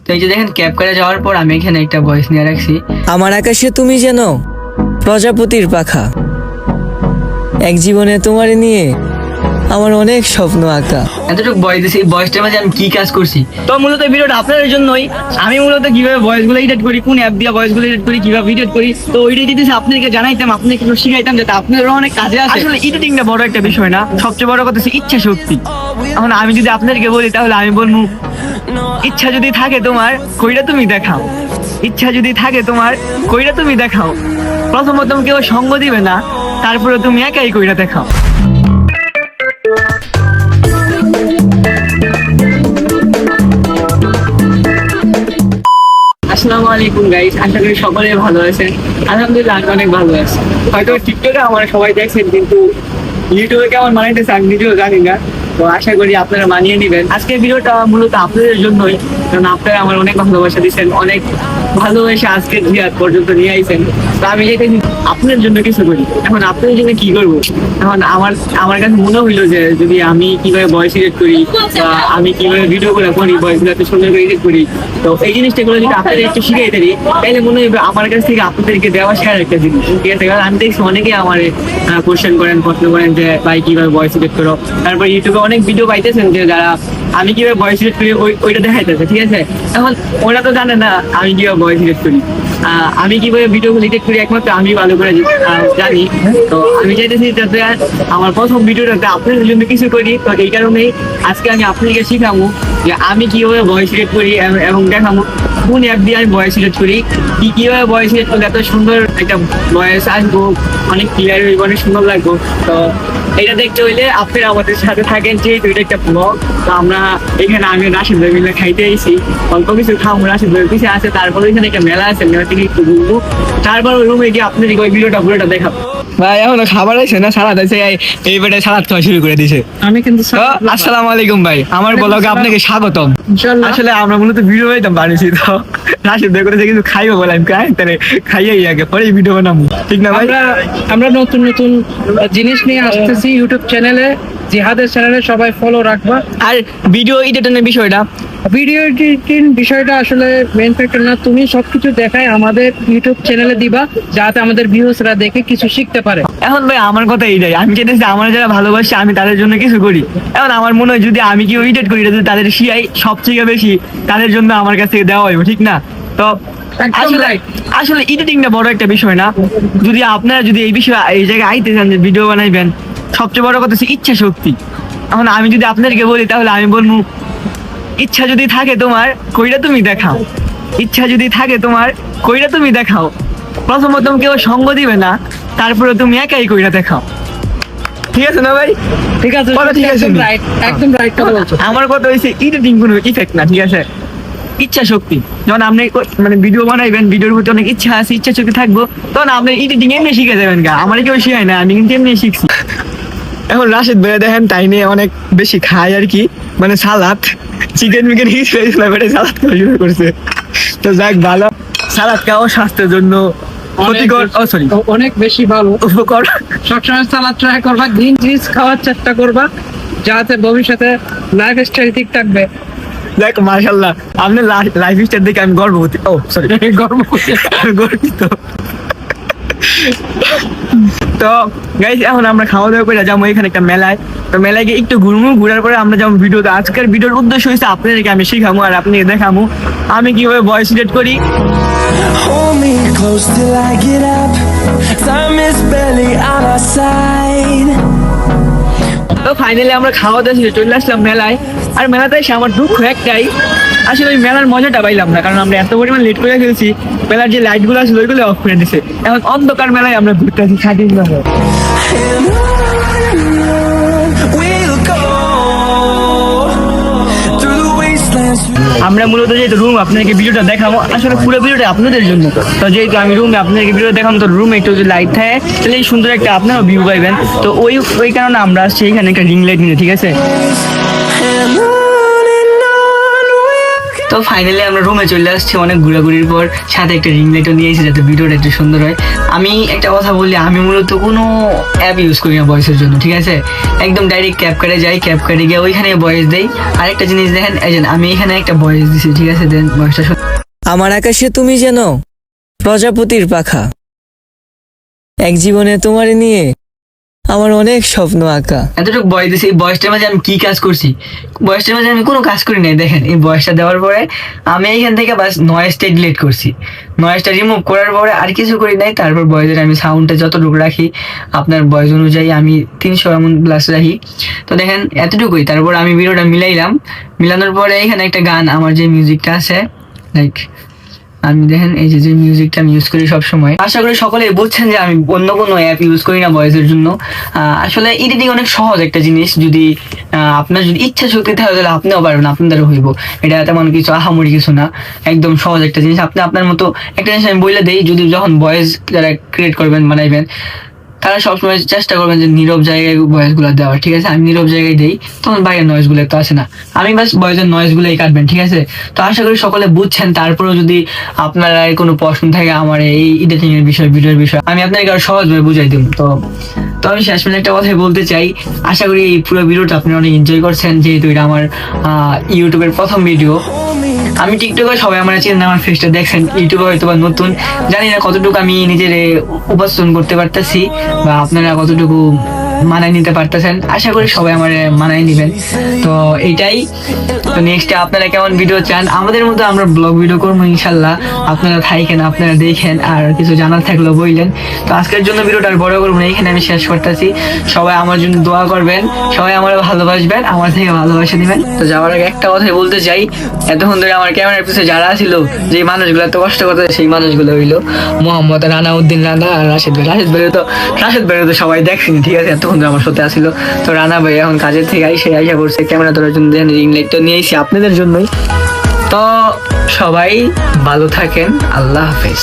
তো এই যে দেখেন ক্যাপ করে যাওয়ার পর আমি এখানে একটা ভয়েস নিয়ে রাখছি। আমার আকাশে তুমি যেন প্রজাপতির পাখা, এক জীবনে তোমার নিয়ে আমার অনেক স্বপ্ন আঁকা। এতটুকু ভয়েস দিছি, এই ভয়েসটার মাঝে আমি কি কাজ করছি। তো মূলত ভিডিওটা আপনাদের জন্যই। আমি মূলত কিভাবে ভয়েস গুলো এডিট করি, কোন অ্যাপ দিয়ে ভয়েস গুলো এডিট করি, কিভাবে এডিট করি, তো ওইটাই যদি আপনাদেরকে জানাইতাম, আপনাকে একটু শিখাইতাম, যাতে আপনাদেরও অনেক কাজে আসে। আসলে এডিটিংটা বড় একটা বিষয় না, সবচেয়ে বড় কথা হচ্ছে ইচ্ছা শক্তি। এখন আমি যদি আপনাদেরকে বলি তাহলে আমি বলবো, ইচ্ছা যদি থাকে তোমার কইরা তুমি দেখাও, ইচ্ছা যদি থাকে তোমার কইরা তুমি দেখাও। প্রথমত কেউ সঙ্গ দিবে না, তারপরে তুমি একাই কইরা দেখাও। আসসালামু আলাইকুম গাইস, আশা করি সকলে ভালো আছেন। আলহামদুলিল্লাহ আমি অনেক ভালো আছি। হয়তো টিকটকে আমার সবাই দেখছেন, কিন্তু ইউটিউবে কেমন মানাইতেছে আমি নিজেও জানি না। তো আশা করি আপনারা মানিয়ে নেবেন। আজকের ভিডিওটা মূলত আপনাদের জন্যই, কারণ আপনারা আমার অনেক ভালোবাসা দিচ্ছেন, অনেক ভালোবেসে আজকে জিয়াদ পর্যন্ত নিয়ে আইছেন। তো আমি যেটা আপনার জন্য কিছু করি, এখন আপনাদের জন্য কি করবো। এখন আমার কাছে মনে হইলো যে যদি আমি কিভাবে ভয়েস এডিট করি বা আমি কিভাবে ভিডিও গুলো করি, ভয়েস গুলো এত সুন্দর করে এডিট করি, তো এই জিনিসটা গুলো যদি আপনাদের একটু শিখাই দেরি, তাহলে মনে হবে আমার কাছ থেকে আপনাদেরকে দেওয়া শেয়ার একটা জিনিস। ঠিক আছে, কারণ আমি দেখছি অনেকে আমার কোশ্চেন করেন, প্রশ্ন করেন যে ভাই কিভাবে ভয়েস এডিট করো। তারপর ইউটিউবে অনেক ভিডিও পাইতেছেন যে যারা আমি কিভাবে ভয়েস এডিট করি ওইটা দেখাইতেছে। ঠিক আছে, এখন ওরা তো জানে না আমি কিভাবে ভয়েস এডিট করি, আমি কিভাবে ভিডিও এডিট করি একমাত্র আমি ভালো করে জানি। তো আমি চাইতেছি যাতে আমার প্রথম ভিডিওটাতে আপনাদের জন্য কিছু করি। তো এই কারণেই আজকে আমি আপনাদেরকে শিখাবো যে আমি কিভাবে ভয়েস এডিট করি এবং দেখাবো কোন অ্যাপ দিয়ে আমি ভয়েস এডিট করি, কিভাবে ভয়েস এডিট করলে এত সুন্দর একটা ভয়েস আসবো, অনেক ক্লিয়ার হইব, অনেক সুন্দর লাগবো। তো এটা দেখতে হইলে আপনারা আমাদের সাথে থাকেন, যেহেতু এটা একটা ব্লগ। তো আমরা এখানে আমি রাশিদ ভাই মিলে খাইতে আইছি, অল্প কিছু খাবো, রাশিদ ভাই পিছিয়ে আছে। তারপরে এখানে একটা মেলা আছে, মেলা থেকে একটু ঘুরবো, তারপর ওই রুমে গিয়ে আপনাদের ওই ভিডিওটা পুরোটা দেখাবো। ভাই এখনো খাবার আছে না, সালাদ আছে, এই বেটায় সালাদ খাওয়া শুরু করে দিছে। আমি কিন্তু আসসালামু আলাইকুম ভাই, আমার ব্লগে আপনাকে স্বাগতম। ইনশাআল্লাহ। আসলে আমরা মূলত ভিডিও বানাইতাম বানিয়েছি, তো রাশিদ ভাই করেছে কিছু খাইবো বলে আমি তাহলে খাইয়াই আগে পরে ভিডিও বানাবো, ঠিক না ভাই? আমরা নতুন নতুন জিনিস নিয়ে আসতেছি ইউটিউব চ্যানেলে, জিহাদের চ্যানেলে সবাই ফলো রাখবা। আর ভিডিও এডিটিংয়ের বিষয়টা, ভিডিও এডিটিং বিষয়টা আসলে মেইন ফ্যাক্টর না, তুমি সবকিছু দেখায় আমাদের ইউটিউব চ্যানেলে দিবা, যাতে আমাদের ভিউয়ার্সরা দেখে কিছু শিখতে পারে। এখন ভাই আমার কথা এইটাই, আমি চাইতেছি আমার যারা ভালোবাসে আমি তাদের জন্য কিছু করি। এখন আমার মনে হয় যদি আমি কি এডিট করি, যদি তাদের শিয়াই সবচেয়ে বেশি, তাদের জন্য আমার কাছ থেকে দেওয়া হইব, ঠিক না? তো আসলে এডিটিংটা বড় একটা বিষয় না। যদি আপনারা যদি এই বিষয়ে এই জায়গায় আইতে চান যে ভিডিও বানাইবেন, সবচেয়ে বড় কথা হচ্ছে ইচ্ছা শক্তি। এখন আমি যদি আপনাদেরকে বলি তাহলে আমি বলবো, ইচ্ছা যদি থাকে তোমার কইরা তুমি দেখাও, ইচ্ছা যদি থাকে তোমার কইরা তুমি দেখাও। প্রথমত কেউ সঙ্গ দিবে না, তারপরে তুমি একাই কইরা দেখাও। ঠিক আছে না ভাই? ঠিক আছে, বলো, ঠিক আছে। একদম রাইট, একদম রাইট কথা বলছো। আমার কথা হয়েছে এডিটিং কোনো ইফেক্ট না, ঠিক আছে, ইচ্ছা শক্তি। যখন আপনি মানে ভিডিও বানাইবেন, ভিডিওর প্রতি অনেক ইচ্ছা আছে, ইচ্ছা শক্তি থাকবো, তখন আপনি এডিটিং এমনি শিখে যাবেন। গা আমার কেউ শিখায় না, আমি কিন্তু এমনি শিখছি। এখন রাশেদ ভাই দেখেন তাই নিয়ে অনেক বেশি খায় আর কি, মানে সালাদ, চিকেন মিকেন সালাদ খাওয়া শুরু করছে। তো যাক ভালো, সালাদ খাওয়া স্বাস্থ্যের জন্য ক্ষতিকর, সরি অনেক বেশি ভালো, উপকর। সবসময় সালাদ ট্রাই করবা, গ্রিন চিজ খাওয়ার চেষ্টা করবা, যাতে ভবিষ্যতে লাইফ স্টাইল ঠিক থাকবে। দেখ মাশাআল্লাহ, আপনার লাইফ স্টাইল দেখে আমি গর্ববতী, ও সরি গর্বিত। তো গাইস এখন আমরা খাওয়া দাওয়া করে যাবো এখানে একটা মেলায়। তো মেলায় গিয়ে একটু ঘুরবো, ঘুরার পরে আমরা যাবো ভিডিওতে। আজকের ভিডিওর উদ্দেশ্য হচ্ছে আপনাদেরকে আমি শিখাবো আর আপনি দেখাবো আমি কিভাবে ভয়েস এডিট করি। Hold me close till I get up. Time is barely on our side. তো ফাইনালি আমরা খাওয়া দাওয়া শেষে চলে আসলাম মেলায়। আর মেলাতে এসে আমার দুঃখ একটাই, আসলে ওই মেলার মজাটা পাইলাম না, কারণ আমরা এত পরিমাণ লেট করে ফেলছি। মেলার যে লাইট গুলো আছে ওইগুলো অফ করে দিছে। এখন অন্ধকার মেলায় আমরা ঘুরতে আসি স্বাধীন ভাবে। And on we'll go through the wastelands. আমরা মূলত যেহেতু রুম আপনাকে ভিডিওটা দেখাবো, আসলে পুরো ভিডিওটা আপনাদের জন্য। তো যেহেতু আমি রুমে আপনাকে ভিডিও দেখাবো, তো রুমে একটু যদি লাইট থাকে তাহলে এই সুন্দর একটা আপনারও ভিউ পাইবেন। তো ওই কারণে আমরা আসছি এখানে একটা রিং লাইট নিয়ে, ঠিক আছে। And on we'll তো তো ফাইনালি আমরা রুমে চলে আসছি অনেক ঘোরাঘুরির পর, সাথে একটা রিং লাইটও নিয়ে এসেছি যাতে ভিডিওটা একটু সুন্দর হয়। আমি একটা কথা বলি, আমি মূলত কোনো অ্যাপ ইউজ করি না ভয়েসের জন্য, ঠিক আছে? একদম ডাইরেক্ট ক্যাপকাটে যাই, ক্যাপকাটে গিয়ে ওইখানে ভয়েস দেই। আরেকটা জিনিস দেখেন, এই যে আমি এখানে একটা ভয়েস দিছি, ঠিক আছে? দেন ভয়েসটা আমার আকাশে তুমি যেন প্রজাপতির পাখা, এক জীবনে তোমার নিয়ে আমার অনেক স্বপ্ন আঁকা। এতটুকু বয়স দিছি। এই বয়সটার মাঝে আমি কি কাজ করছি? বয়সটার মাঝে আমি কোনো কাজ করি নাই। দেখেন এই বয়সটা দেওয়ার পরে আমি এইখান থেকে বাস নয়েজটা ডিলিট করছি। নয়েজটা রিমুভ করার পরে আর কিছু করি নাই। তারপর বয়সের আমি সাউন্ডটা যতটুকু রাখি আপনার বয়স অনুযায়ী আমি 300 এমন প্লাস রাখি। তো দেখেন এতটুকুই। তারপর আমি ভিডিওটা মিলাইলাম, মিলানোর পরে এখানে একটা গান, আমার যে মিউজিকটা আছে, লাইক আমি দেখেন এই যে মিউজিকটা আমি ইউজ করি সবসময়। আশা করি সকলেই বুঝছেন যে আমি অন্য কোনো অ্যাপ ইউজ করি না ভয়েসের জন্য। আসলে এডিটিং অনেক সহজ একটা জিনিস, যদি আপনার যদি ইচ্ছা শক্তি থাকে তাহলে আপনিও পারবেন, আপনাদেরও হইব। এটা তেমন কিছু আহামরি কিছু না, একদম সহজ একটা জিনিস। আপনি আপনার মতো একটা জিনিস আমি বলে দেই, যদি যখন ভয়েস যারা ক্রিয়েট করবেন বানাইবেন তারা সবসময় চেষ্টা করবেন যে নীরব জায়গায় ভয়েসগুলো দেওয়ার, ঠিক আছে? আমি নীরব জায়গায় দেই, তখন বাইরের নয়েজগুলো একটু আসে না। আমি বাস ভয়েসের নয়েজগুলোই কাটবেন, ঠিক আছে? তো আশা করি সকলে বুঝছেন। তারপরেও যদি আপনারা কোনো প্রশ্ন থাকে আমার এই এডিটিং এর বিষয়, ভিডিওর বিষয়, আমি আপনাকে আরো সহজভাবে বুঝাই দিব। তো আমি শেষ একটা কথাই বলতে চাই, আশা করি এই পুরো ভিডিওটা আপনি অনেক এনজয় করছেন, যেহেতু এটা আমার ইউটিউবের প্রথম ভিডিও। আমি টিকটকে সবাই আমার চেনেন, আমার ফেসটা দেখছেন। ইউটিউবে হয়তো বা নতুন, জানি না কতটুকু আমি নিজের উপস্থাপন করতে পারতেছি বা আপনারা কতটুকু মানায় নিতে পারতেছেন। আশা করি সবাই আমার মানায় নিবেন। তো এইটাই। তো নেক্সটে আপনারা কেমন ভিডিও চান আমাদের মতো আমরা ব্লগ ভিডিও করবো ইনশাল্লাহ। আপনারা থাকেন, আপনারা দেখেন, আর কিছু জানার থাকলেও বললেন। তো আজকের জন্য ভিডিওটা আর বড় করবো না, এখানে আমি শেষ করতেছি। সবাই আমার জন্য দোয়া করবেন, সবাই আমার ভালোবাসবেন, আমার থেকে ভালোবাসা দিবেন। তো যাওয়ার আগে একটা কথাই বলতে চাই, এতক্ষণ ধরে আমার ক্যামেরার পিছনে যারা ছিল, যে মানুষগুলো এত কষ্ট করতে, সেই মানুষগুলো হইলো মোহাম্মদ রানাউদ্দিন রানা আর রাশেদ ভাই। রাশেদ ভাই তো সবাই দেখছেন, ঠিক আছে? এতক্ষণ ধরে আমার সাথে আসিল। তো রানা ভাই এখন কাজের থেকে আইসা করছে ক্যামেরা ধরার জন্য, রিং লাইটটা নিয়ে এসেছি আপনাদের জন্যই। তো সবাই ভালো থাকেন, আল্লাহ হাফেজ।